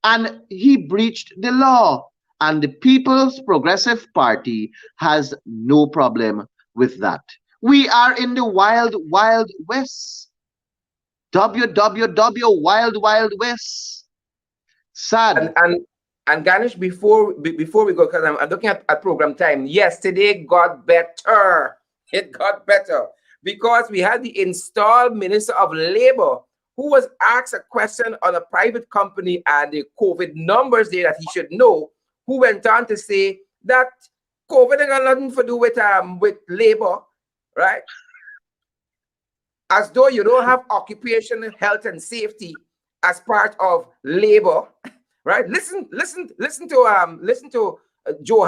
And he breached the law. And the People's Progressive Party has no problem with that. We are in the wild, wild west. WWW, wild, wild west. Sad. And Ganesh, before we go, because I'm looking at program time. Yesterday got better. It got better because we had the installed Minister of Labor who was asked a question on a private company and the COVID numbers there that he should know, who went on to say that COVID ain't got nothing to do with labor, right? As though you don't have occupational health and safety as part of labor. Right? Listen to Joe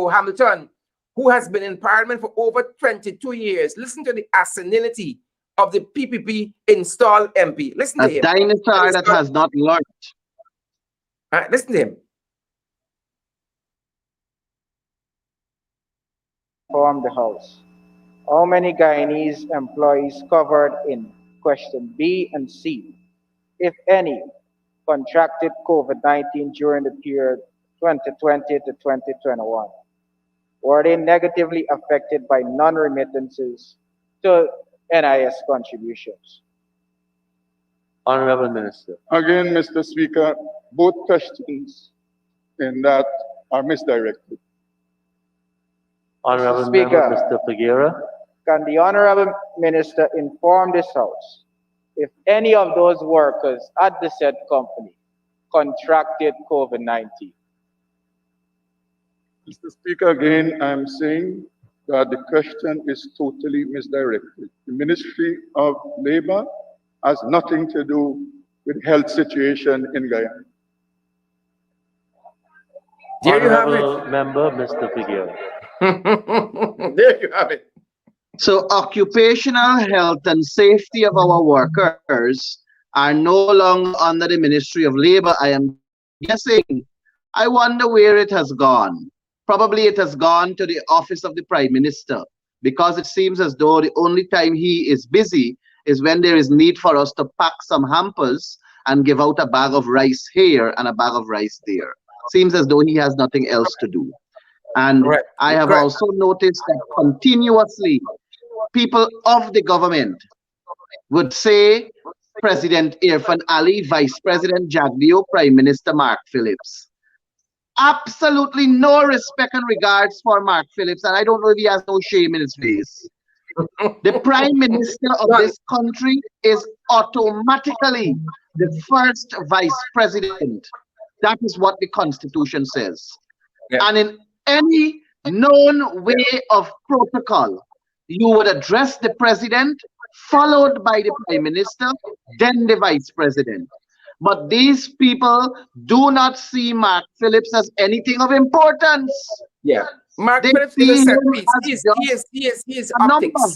Hamilton, who has been in Parliament for over 22 years. Listen to the senility of the PPP installed MP. Listen to A him. dinosaur that has not learned. All right, listen to him. Inform the House. How many Guyanese employees covered in question B and C, if any, contracted COVID-19 during the period 2020 to 2021? Were they negatively affected by non-remittances to NIS contributions? Honorable Minister. Again, Mr. Speaker, both questions in that are misdirected. Honorable Speaker. Member Mr. Figuera. Can the Honorable Minister inform this House if any of those workers at the said company contracted COVID-19? Mr. Speaker, again, I'm saying that the question is totally misdirected. The Ministry of Labor has nothing to do with health situation in Guyana. There you have Honorable it. Member Mr. Figuera. There you have it. So occupational health and safety of our workers are no longer under the Ministry of Labor, I am guessing. I wonder where it has gone. Probably it has gone to the office of the Prime Minister, because it seems as though the only time he is busy is when there is need for us to pack some hampers and give out a bag of rice here and a bag of rice there. Seems as though he has nothing else to do. And Correct. I have Correct. also noticed that continuously people of the government would say President Irfan Ali, Vice President Jagdeo, Prime Minister Mark Phillips. Absolutely no respect and regards for Mark Phillips, and I don't know if he has no shame in his face. The Prime Minister of this country is automatically the first Vice President. That is what the Constitution says. Yeah. And in any known way of protocol, you would address the President, followed by the Prime Minister, then the Vice President. But these people do not see Mark Phillips as anything of importance. Yeah. Mark They Phillips see is a set him piece. as He is a optics. number.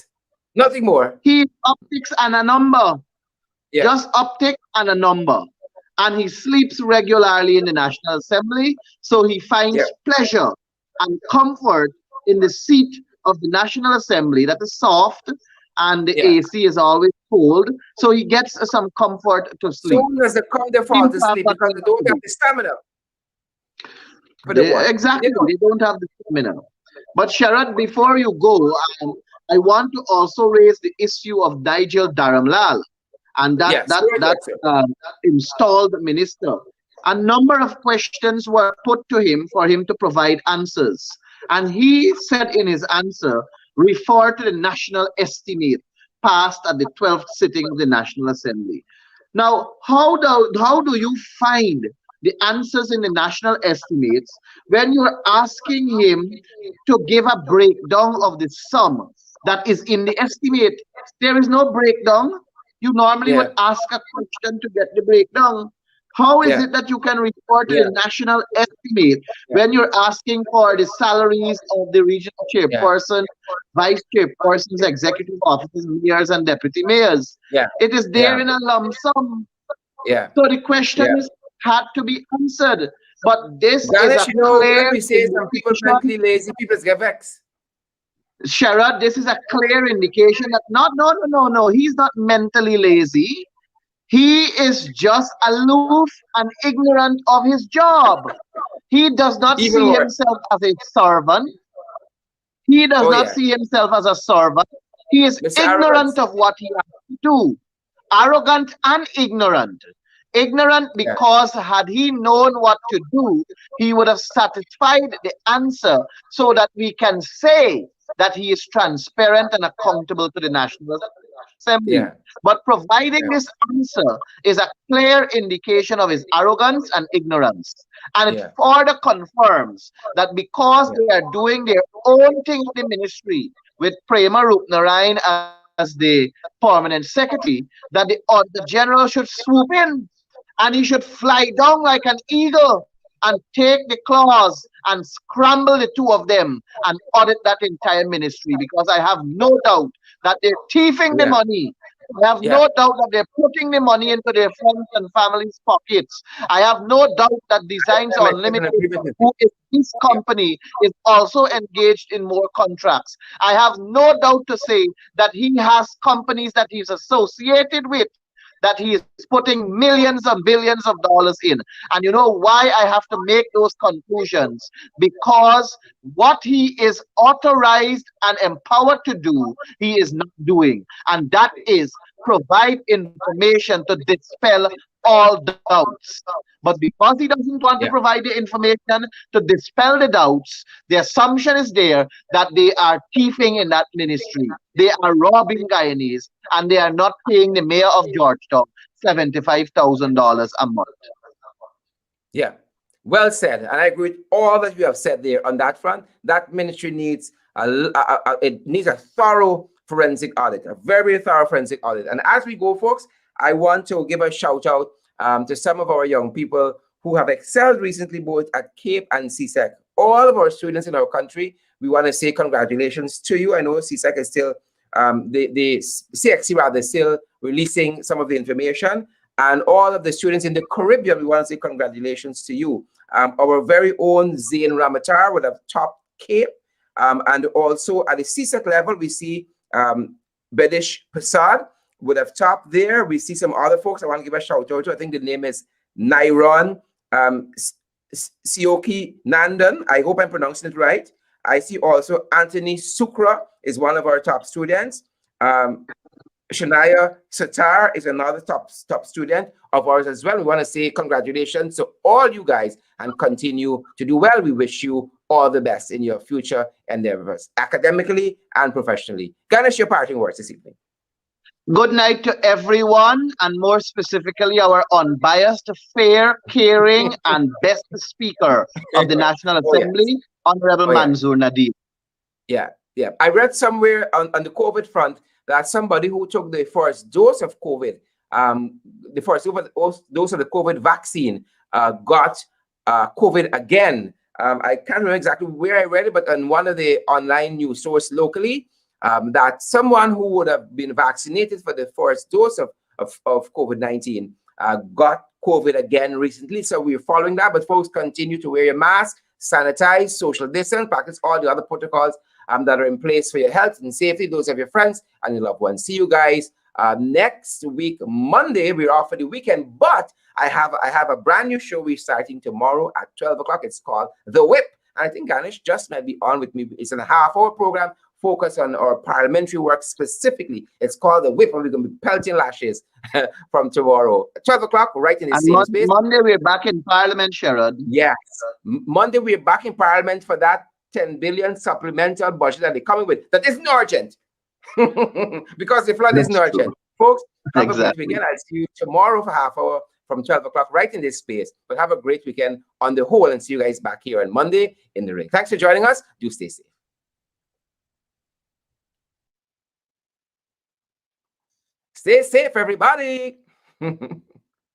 Nothing more. He is optics and a number. Yeah. Just optics and a number. And he sleeps regularly in the National Assembly, so he finds Yeah. pleasure and comfort in the seat of the National Assembly that is soft and the Yeah. AC is always cold, so he gets some comfort to sleep. Soon as they come, they fall Seems to to have sleep because nothing they else don't to have do. the stamina for the work. Exactly, You know? they don't have the stamina. But Sharad, before you go, I want to also raise the issue of Nigel Dharamlal and Yes, go ahead, sir. installed minister. A number of questions were put to him for him to provide answers. And he said in his answer, refer to the national estimate passed at the 12th sitting of the National Assembly. Now, how do you find the answers in the national estimates when you're asking him to give a breakdown of the sum that is in the estimate? There is no breakdown. You normally Yeah, would ask a question to get the breakdown. How is yeah, it that you can refer to yeah, the national estimate when you're asking for the salaries of the regional yeah, chairperson, vice chairpersons, executive officers, mayors, and deputy mayors? yeah, It is there yeah, in a lump sum. yeah, So the yeah. questions had to be answered. But this is Ganesh, a you know, when clear we say some people indication, mentally lazy, people get vexed. Sharad, this is a clear indication that no, he's not mentally lazy. He is just aloof and ignorant of his job. He does not Even see worse. himself as a servant. He does Oh, not yeah. see himself as a servant. He is Mr. ignorant Arrogance. of what he has to do. Arrogant and ignorant. Ignorant Yeah, because had he known what to do, he would have satisfied the answer so that we can say that he is transparent and accountable to the National Assembly. yeah, But providing yeah, this answer is a clear indication of his arrogance and ignorance. And it yeah, further confirms that because yeah, they are doing their own thing in the ministry with Prema Rupnarayan as the permanent secretary, that the general should swoop in and he should fly down like an eagle and take the claws and scramble the two of them and audit that entire ministry, because I have no doubt that they're thieving the yeah, money. I have yeah. no doubt that they're putting the money into their friends and families' pockets. I have no doubt that Designs I'm in Unlimited, agreement with you. who is this Yeah, company, is also engaged in more contracts. I have no doubt to say that he has companies that he's associated with that he is putting millions and billions of dollars in. And you know why I have to make those conclusions? Because what he is authorized and empowered to do, he is not doing. And that is provide information to dispel all doubts. But because he doesn't want to yeah, provide the information to dispel the doubts, the assumption is there that they are thieving in that ministry. They are robbing Guyanese, and they are not paying the mayor of Georgetown $75,000 a month. yeah. Well said. And I agree with all that you have said there on that front. That ministry needs it needs a thorough forensic audit, a very thorough forensic audit. And as we go, folks, I want to give a shout out to some of our young people who have excelled recently both at CAPE and CSEC. All of our students in our country, we want to say congratulations to you. I know CSEC is still, the CXC rather, still releasing some of the information. And all of the students in the Caribbean, we want to say congratulations to you. Our very own Zain Ramatar would have topped CAPE. And also at the CSEC level, we see Bedish Prasad would have topped there. We see some other folks I want to give a shout out to. I think the name is Nairon Sioki Nandan. I hope I'm pronouncing it right. I see also Anthony Sukra is one of our top students. Shania Satar is another top student of ours as well. We want to say congratulations to all you guys and continue to do well. We wish you all the best in your future endeavors, academically and professionally. Ganesh, your parting words this evening. Good night to everyone, and more specifically, our unbiased, fair, caring, and best speaker of the National Oh, yes. Assembly, Honorable Oh, yeah. Manzoor Nadeem. Yeah, yeah. I read somewhere on the COVID front that somebody who took the first dose of COVID, the first dose of the COVID vaccine, got COVID again. I can't remember exactly where I read it, but on one of the online news sources locally, that someone who would have been vaccinated for the first dose of COVID-19 got COVID again recently. So we're following that, but folks, continue to wear your mask sanitize, social distance, practice all the other protocols that are in place for your health and safety, those of your friends and your loved ones. See you guys next week, Monday. We're off for the weekend, but I have a brand new show we're starting tomorrow at 12 o'clock. It's called The Whip. And I think Ganesh just might be on with me. It's a half-hour program focused on our parliamentary work specifically. It's called The Whip, and we're going to be pelting lashes from tomorrow. 12 o'clock, right in the And same space. Monday we're back in Parliament, Sherrod. Yes. Monday we're back in Parliament for that 10 billion supplemental budget that they're coming with. That isn't urgent. Because the flood isn't That's true. urgent. Folks, have a great Exactly. weekend. I'll see you tomorrow for half hour from 12 o'clock right in this space. But have a great weekend on the whole, and see you guys back here on Monday in the ring. Thanks for joining us. Do stay safe. Stay safe, everybody.